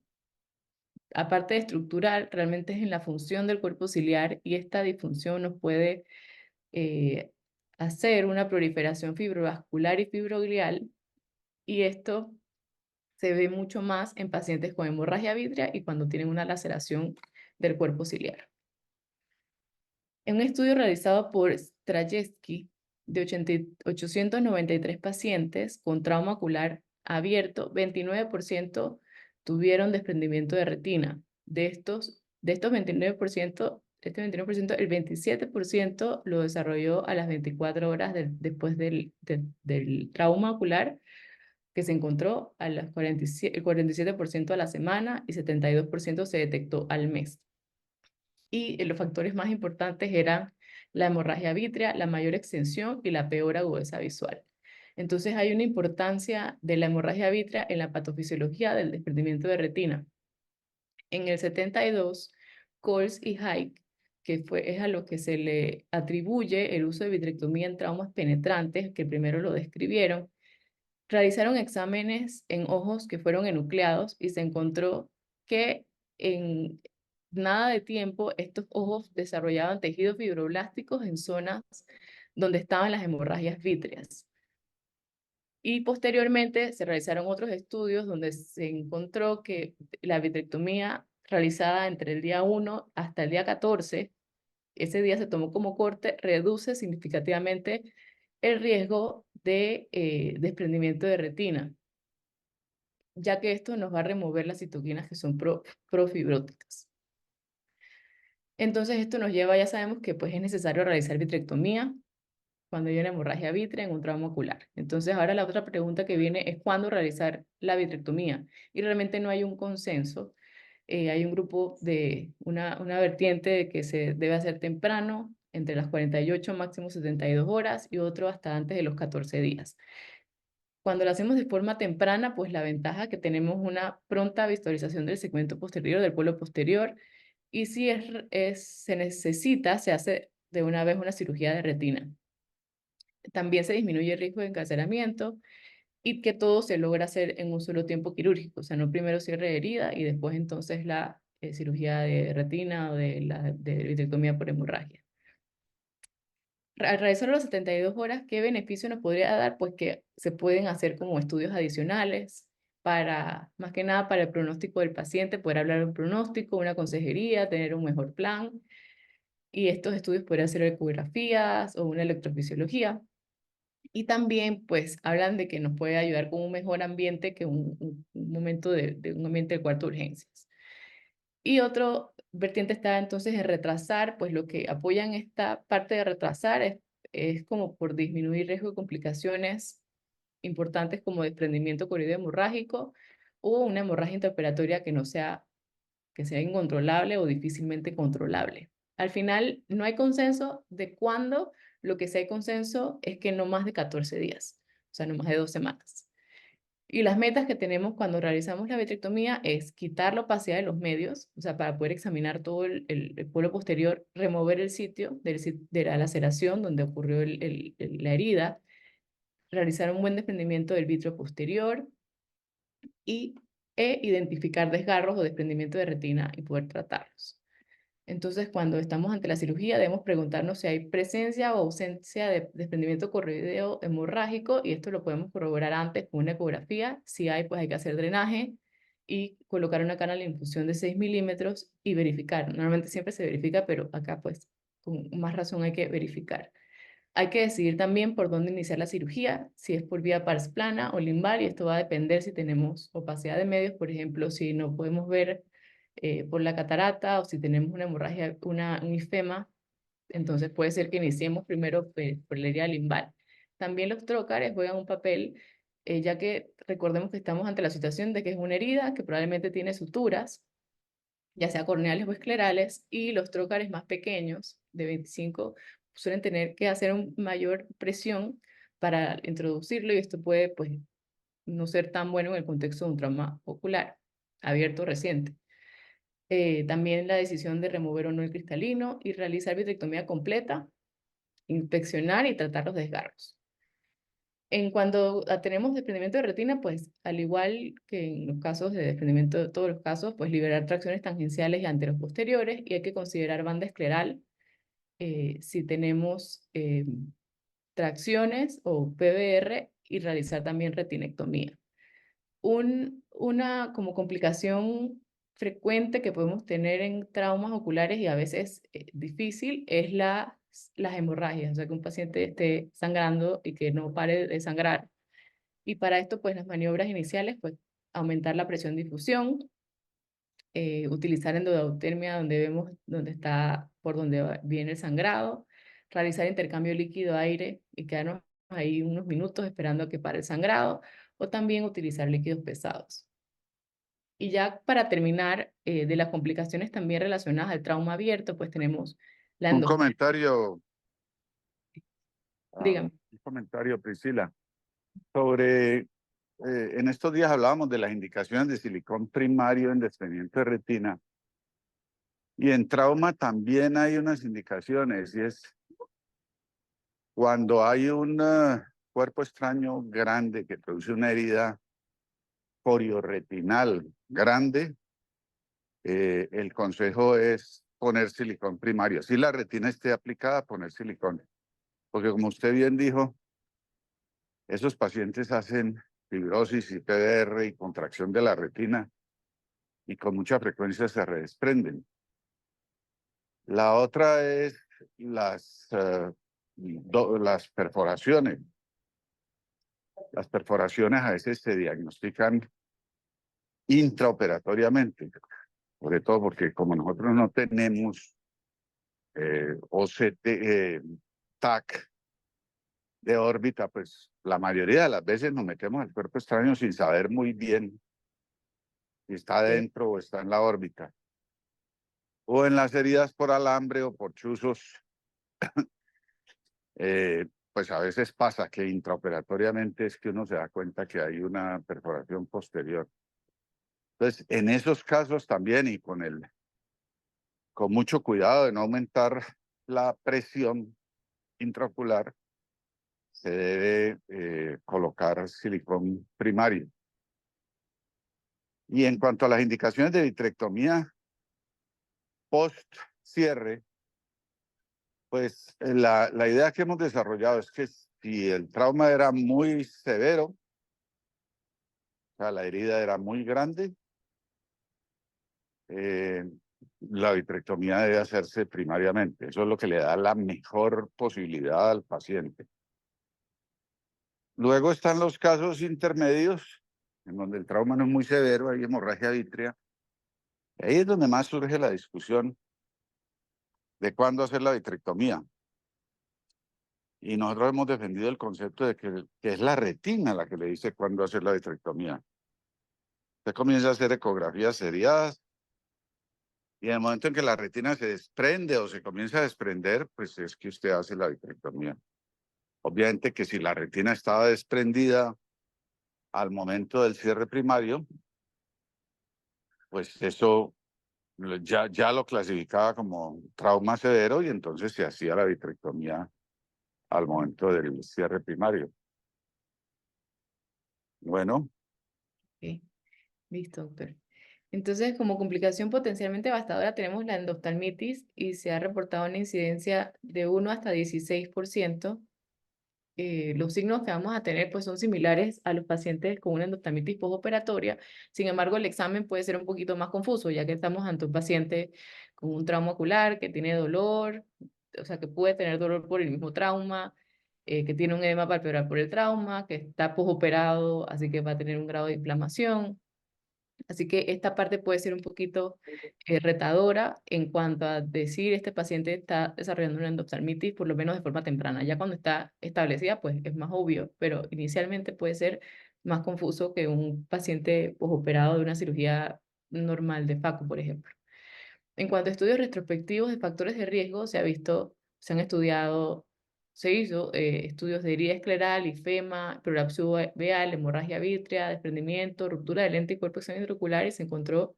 aparte de estructural, realmente es en la función del cuerpo ciliar y esta disfunción nos puede eh, hacer una proliferación fibrovascular y fibroglial y esto se ve mucho más en pacientes con hemorragia vítrea y cuando tienen una laceración del cuerpo ciliar. En un estudio realizado por Strajewski de 893 pacientes con trauma ocular abierto, 29% tuvieron desprendimiento de retina. De estos 29%, este 29%, el 27% lo desarrolló a las 24 horas después del trauma ocular, que se encontró a las 47, el 47% a la semana y 72% se detectó al mes. Y los factores más importantes eran la hemorragia vítrea, la mayor extensión y la peor agudeza visual. Entonces hay una importancia de la hemorragia vítrea en la patofisiología del desprendimiento de retina. En el 72, Coles y Hayek, es a lo que se le atribuye el uso de vitrectomía en traumas penetrantes, que primero lo describieron, realizaron exámenes en ojos que fueron enucleados y se encontró que en nada de tiempo estos ojos desarrollaban tejidos fibroblásticos en zonas donde estaban las hemorragias vítreas. Y posteriormente se realizaron otros estudios donde se encontró que la vitrectomía realizada entre el día 1 hasta el día 14, ese día se tomó como corte, reduce significativamente el riesgo de desprendimiento de retina, ya que esto nos va a remover las citoquinas que son profibróticas. Entonces esto nos lleva, ya sabemos que pues es necesario realizar vitrectomía cuando hay una hemorragia vítrea en un trauma ocular. Entonces ahora la otra pregunta que viene es cuándo realizar la vitrectomía. Y realmente no hay un consenso. Hay un grupo de una vertiente de que se debe hacer temprano, entre las 48 máximo 72 horas, y otro hasta antes de los 14 días. Cuando lo hacemos de forma temprana, pues la ventaja es que tenemos una pronta visualización del segmento posterior, del polo posterior, y si se necesita, se hace de una vez una cirugía de retina. También se disminuye el riesgo de encarcelamiento y que todo se logra hacer en un solo tiempo quirúrgico, o sea, no primero cierre de herida y después entonces la cirugía de retina o de vitrectomía por hemorragia. Al realizar las 72 horas, ¿qué beneficio nos podría dar? Pues que se pueden hacer como estudios adicionales para, más que nada, para el pronóstico del paciente, poder hablar de un pronóstico, una consejería, tener un mejor plan. Y estos estudios podrían ser ecografías o una electrofisiología. Y también, pues, hablan de que nos puede ayudar con un mejor ambiente que un momento de un ambiente de cuarto de urgencias. Y otro vertiente está entonces en retrasar, pues lo que apoyan esta parte de retrasar es como por disminuir riesgo de complicaciones importantes como desprendimiento coroideo hemorrágico o una hemorragia interoperatoria que sea incontrolable o difícilmente controlable. Al final no hay consenso de cuándo, lo que sí hay consenso es que no más de 14 días, o sea, no más de 2 semanas. Y las metas que tenemos cuando realizamos la vitrectomía es quitar la opacidad de los medios, o sea, para poder examinar todo el polo posterior, remover el sitio de la laceración donde ocurrió la herida, realizar un buen desprendimiento del vítreo posterior y, identificar desgarros o desprendimiento de retina y poder tratarlos. Entonces, cuando estamos ante la cirugía, debemos preguntarnos si hay presencia o ausencia de desprendimiento corroideo hemorrágico, y esto lo podemos corroborar antes con una ecografía. Si hay, pues hay que hacer drenaje y colocar una canal de infusión de 6 milímetros y verificar. Normalmente siempre se verifica, pero acá, pues, con más razón hay que verificar. Hay que decidir también por dónde iniciar la cirugía, si es por vía pars plana o limbar, y esto va a depender si tenemos opacidad de medios, por ejemplo, si no podemos ver por la catarata o si tenemos una hemorragia, un ifema, entonces puede ser que iniciemos primero por la herida limbar. También los trócares juegan un papel, ya que recordemos que estamos ante la situación de que es una herida que probablemente tiene suturas, ya sea corneales o esclerales, y los trócares más pequeños, de 25, suelen tener que hacer una mayor presión para introducirlo y esto puede pues, no ser tan bueno en el contexto de un trauma ocular abierto reciente. También la decisión de remover o no el cristalino y realizar vitrectomía completa, inspeccionar y tratar los desgarros. En cuanto tenemos desprendimiento de retina, pues al igual que en los casos de desprendimiento de todos los casos, pues liberar tracciones tangenciales y anteroposteriores y hay que considerar banda escleral si tenemos tracciones o PBR y realizar también retinectomía. Una como complicación frecuente que podemos tener en traumas oculares y a veces difícil es las hemorragias, o sea que un paciente esté sangrando y que no pare de sangrar. Y para esto, pues las maniobras iniciales, pues aumentar la presión difusión, utilizar endodautermia donde vemos dónde está, por donde viene el sangrado, realizar intercambio líquido-aire y quedarnos ahí unos minutos esperando a que pare el sangrado, o también utilizar líquidos pesados. Y ya para terminar, de las complicaciones también relacionadas al trauma abierto, pues tenemos la
Un
endoscopia.
comentario,
Dígame.
un comentario, Priscila, sobre, en estos días hablábamos de las indicaciones de silicón primario en desprendimiento de retina, y en trauma también hay unas indicaciones, y es cuando hay un cuerpo extraño grande que produce una herida corioretinal grande, el consejo es poner silicón primario. Si la retina esté aplicada, poner silicón. Porque como usted bien dijo, esos pacientes hacen fibrosis y PDR y contracción de la retina y con mucha frecuencia se redesprenden. La otra es las perforaciones. Las perforaciones a veces se diagnostican intraoperatoriamente, sobre todo porque como nosotros no tenemos OCT, TAC de órbita, pues la mayoría de las veces nos metemos al cuerpo extraño sin saber muy bien si está
Sí.
dentro o está en la órbita. O en las heridas por alambre o por chuzos, pues a veces pasa que intraoperatoriamente es que uno se da cuenta que hay una perforación posterior. Entonces, en esos casos también y con mucho cuidado de no aumentar la presión intraocular, se debe colocar silicón primario. Y en cuanto a las indicaciones de vitrectomía post cierre, pues la idea que hemos desarrollado es que si el trauma era muy severo, o sea, la herida era muy grande, eh, la vitrectomía debe hacerse primariamente. Eso es lo que le da la mejor posibilidad al paciente. Luego están los casos intermedios, en donde el trauma no es muy severo, hay hemorragia vítrea. Ahí es donde más surge la discusión de cuándo hacer la vitrectomía. Y nosotros hemos defendido el concepto de que es la retina la que le dice cuándo hacer la vitrectomía. Usted comienza a hacer ecografías seriadas y en el momento en que la retina se desprende o se comienza a desprender, pues es que usted hace la vitrectomía. Obviamente que si la retina estaba desprendida al momento del cierre primario, pues eso ya lo clasificaba como trauma severo y entonces se hacía la vitrectomía al momento del cierre primario. Bueno,
Ok, listo, doctor. Entonces, como complicación potencialmente devastadora, tenemos la endoftalmitis y se ha reportado una incidencia de 1 hasta 16%. Los signos que vamos a tener pues son similares a los pacientes con una endoftalmitis postoperatoria. Sin embargo, el examen puede ser un poquito más confuso, ya que estamos ante un paciente con un trauma ocular que tiene dolor, o sea, que puede tener dolor por el mismo trauma, que tiene un edema palpebral por el trauma, que está posoperado, así que va a tener un grado de inflamación. Así que esta parte puede ser un poquito retadora en cuanto a decir este paciente está desarrollando una endoftalmitis, por lo menos de forma temprana. Ya cuando está establecida, pues es más obvio, pero inicialmente puede ser más confuso que un paciente posoperado de una cirugía normal de FACO, por ejemplo. En cuanto a estudios retrospectivos de factores de riesgo, se han estudiado, se hizo estudios de herida escleral, ifema, prolapso veal, hemorragia vítrea, desprendimiento, ruptura de lente y cuerpo extraño intraocular, y se encontró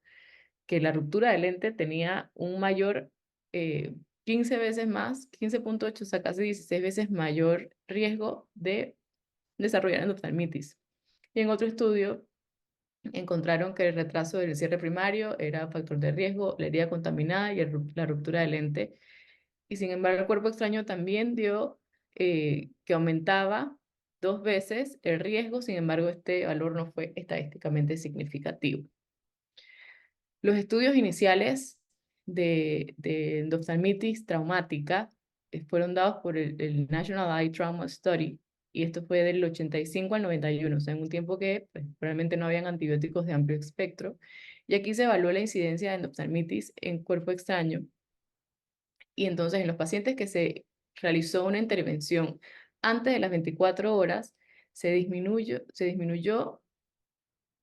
que la ruptura de lente tenía un mayor, 15 veces más, 15,8, o sea, casi 16 veces mayor riesgo de desarrollar endoftalmitis. Y en otro estudio encontraron que el retraso del cierre primario era factor de riesgo, la herida contaminada y la ruptura de lente. Y sin embargo, el cuerpo extraño también dio que aumentaba 2 veces el riesgo, sin embargo, este valor no fue estadísticamente significativo. Los estudios iniciales de endoftalmitis traumática fueron dados por el National Eye Trauma Study, y esto fue del 85 al 91, o sea, en un tiempo que pues, probablemente no habían antibióticos de amplio espectro. Y aquí se evaluó la incidencia de endoftalmitis en cuerpo extraño. Y entonces en los pacientes que se realizó una intervención antes de las 24 horas, se disminuyó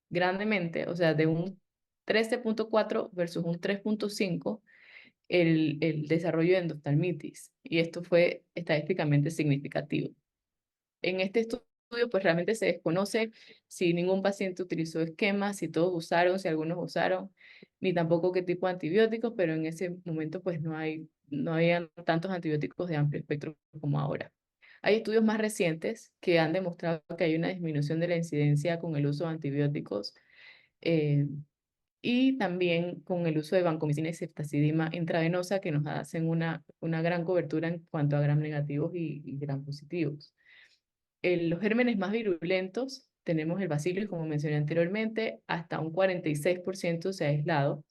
grandemente, o sea, de un 13,4 versus un 3,5 el desarrollo de endoftalmitis. Y esto fue estadísticamente significativo. En este estudio, pues realmente se desconoce si ningún paciente utilizó esquemas, si todos usaron, si algunos usaron, ni tampoco qué tipo de antibióticos, pero en ese momento pues no había tantos antibióticos de amplio espectro como ahora. Hay estudios más recientes que han demostrado que hay una disminución de la incidencia con el uso de antibióticos, eh, y también con el uso de vancomicina y ceftazidima intravenosa, que nos hacen una gran cobertura en cuanto a gram negativos y gram positivos. Los gérmenes más virulentos, tenemos el bacillus, como mencioné anteriormente, hasta un 46% se ha aislado.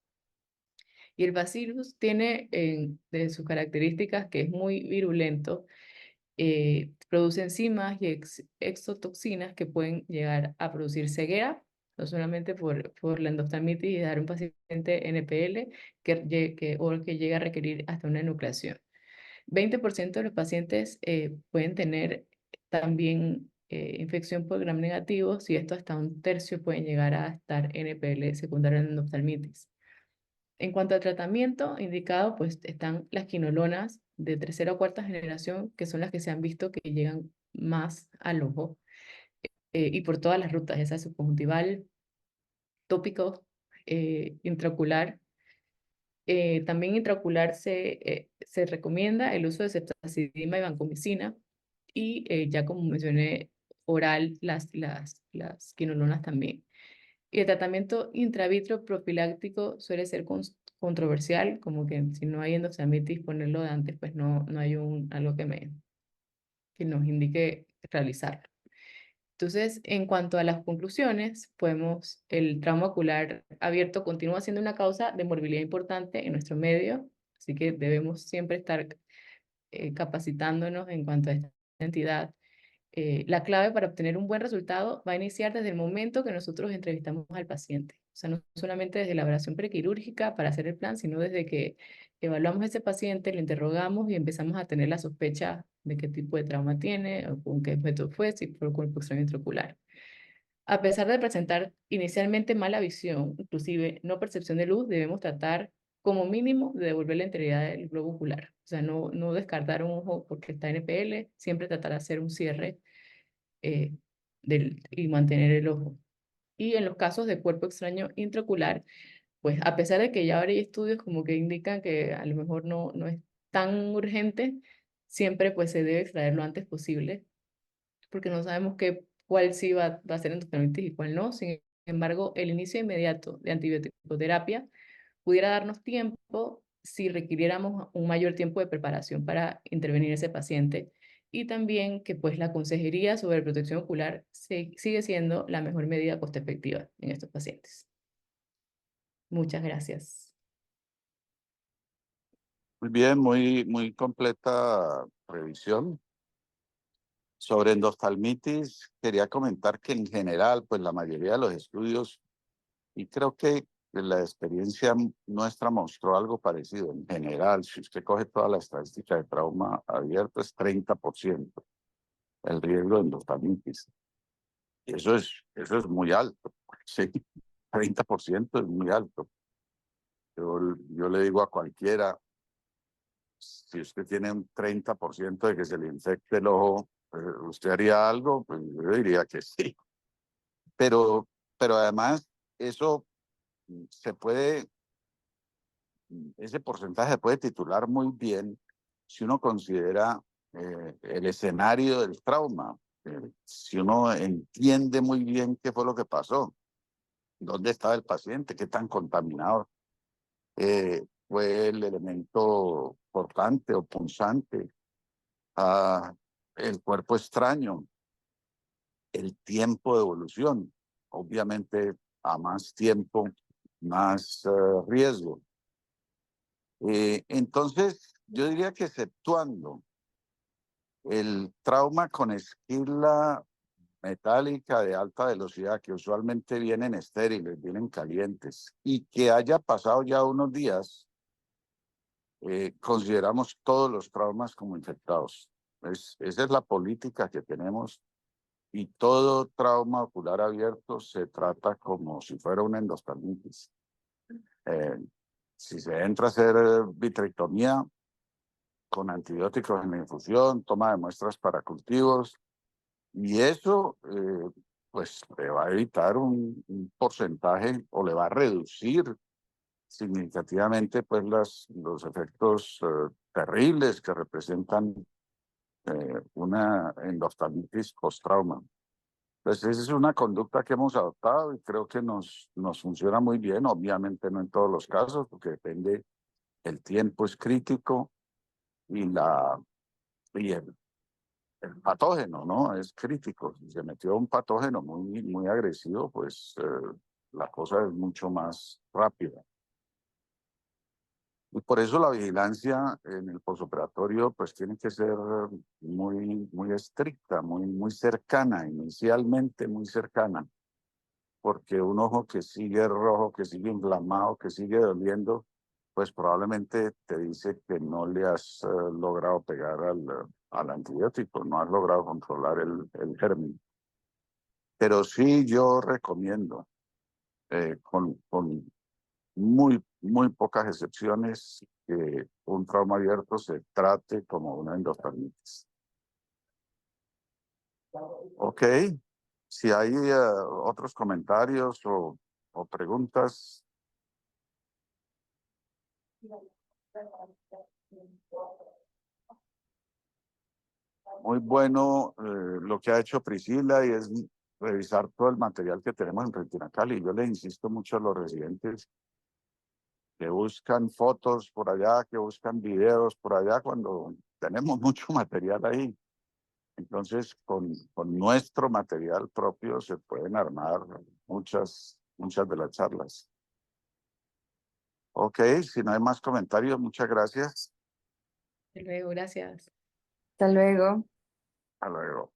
Y el bacillus tiene de sus características que es muy virulento, produce enzimas y exotoxinas que pueden llegar a producir ceguera, no solamente por la endoftalmitis y dar un paciente NPL o que llega a requerir hasta una enucleación. 20% de los pacientes pueden tener también infección por gram negativos, y esto hasta un tercio pueden llegar a estar NPL secundaria en endoftalmitis. En cuanto al tratamiento indicado, pues están las quinolonas de tercera o cuarta generación, que son las que se han visto que llegan más al ojo, y por todas las rutas, esa subconjuntival, tópico, intraocular. También intraocular se recomienda el uso de ceftazidima y vancomicina, y ya como mencioné, oral las quinolonas también. Y el tratamiento intravitro profiláctico suele ser controversial, como que si no hay endoftalmitis, ponerlo de antes, pues no hay algo que nos indique realizarlo. Entonces, en cuanto a las conclusiones, el trauma ocular abierto continúa siendo una causa de morbilidad importante en nuestro medio, así que debemos siempre estar capacitándonos en cuanto a esta entidad. La clave para obtener un buen resultado va a iniciar desde el momento que nosotros entrevistamos al paciente. O sea, no solamente desde la evaluación prequirúrgica para hacer el plan, sino desde que evaluamos a ese paciente, lo interrogamos y empezamos a tener la sospecha de qué tipo de trauma tiene, o con qué objeto fue, si fue cuerpo extraño intraocular. A pesar de presentar inicialmente mala visión, inclusive no percepción de luz, debemos tratar como mínimo de devolver la integridad del globo ocular. O sea, no descartar un ojo porque está NPL, siempre tratar de hacer un cierre eh, y mantener el ojo. Y en los casos de cuerpo extraño intraocular, pues a pesar de que ya ahora hay estudios como que indican que a lo mejor no es tan urgente, siempre pues se debe extraer lo antes posible, porque no sabemos cuál sí va a ser endocrinolitis y cuál no. Sin embargo, el inicio inmediato de antibiótico-terapia pudiera darnos tiempo si requiriéramos un mayor tiempo de preparación para intervenir ese paciente, y también que pues la consejería sobre protección ocular sigue siendo la mejor medida coste efectiva en estos pacientes. Muchas gracias.
Muy bien, muy completa revisión. Sobre endoftalmitis, quería comentar que en general, pues la mayoría de los estudios, y creo que la experiencia nuestra mostró algo parecido. En general, si usted coge toda la estadística de trauma abierto, es 30% el riesgo de endoftalmitis. Y eso es muy alto, sí, 30% es muy alto. Yo le digo a cualquiera, si usted tiene un 30% de que se le infecte el ojo, ¿usted haría algo? Pues yo diría que sí. Pero, pero además, eso se puede, ese porcentaje se puede titular muy bien si uno considera el escenario del trauma, si uno entiende muy bien qué fue lo que pasó, dónde estaba el paciente, qué tan contaminado fue el elemento cortante o punzante, ah, el cuerpo extraño, el tiempo de evolución. Obviamente, a más tiempo, más riesgo. Entonces, yo diría que exceptuando el trauma con esquila metálica de alta velocidad, que usualmente vienen estériles, vienen calientes, y que haya pasado ya unos días, consideramos todos los traumas como infectados. Esa es la política que tenemos y todo trauma ocular abierto se trata como si fuera una endostalmitis. Eh, si se entra a hacer vitrectomía con antibióticos en la infusión, toma de muestras para cultivos y eso pues le va a evitar un porcentaje o le va a reducir significativamente pues los efectos terribles que representan una endoftalmitis post-trauma. Pues esa es una conducta que hemos adoptado y creo que nos funciona muy bien, obviamente no en todos los casos, porque depende, el tiempo es crítico y, el patógeno, ¿no? Es crítico. Si se metió un patógeno muy agresivo, pues la cosa es mucho más rápida. Y por eso la vigilancia en el posoperatorio pues tiene que ser muy estricta, muy cercana, inicialmente muy cercana, porque un ojo que sigue rojo, que sigue inflamado, que sigue doliendo, pues probablemente te dice que no le has logrado pegar al antibiótico, no has logrado controlar el germen. Pero sí yo recomiendo, con muy pocas excepciones, que un trauma abierto se trate como una endoftalmitis. Ok, si hay otros comentarios o preguntas. Muy bueno lo que ha hecho Priscila y es revisar todo el material que tenemos en Retina Cali. Yo le insisto mucho a los residentes que buscan fotos por allá, que buscan videos por allá, cuando tenemos mucho material ahí. Entonces, con nuestro material propio se pueden armar muchas de las charlas. Ok, si no hay más comentarios, muchas gracias.
Hasta luego, gracias.
Hasta luego.
Hasta luego.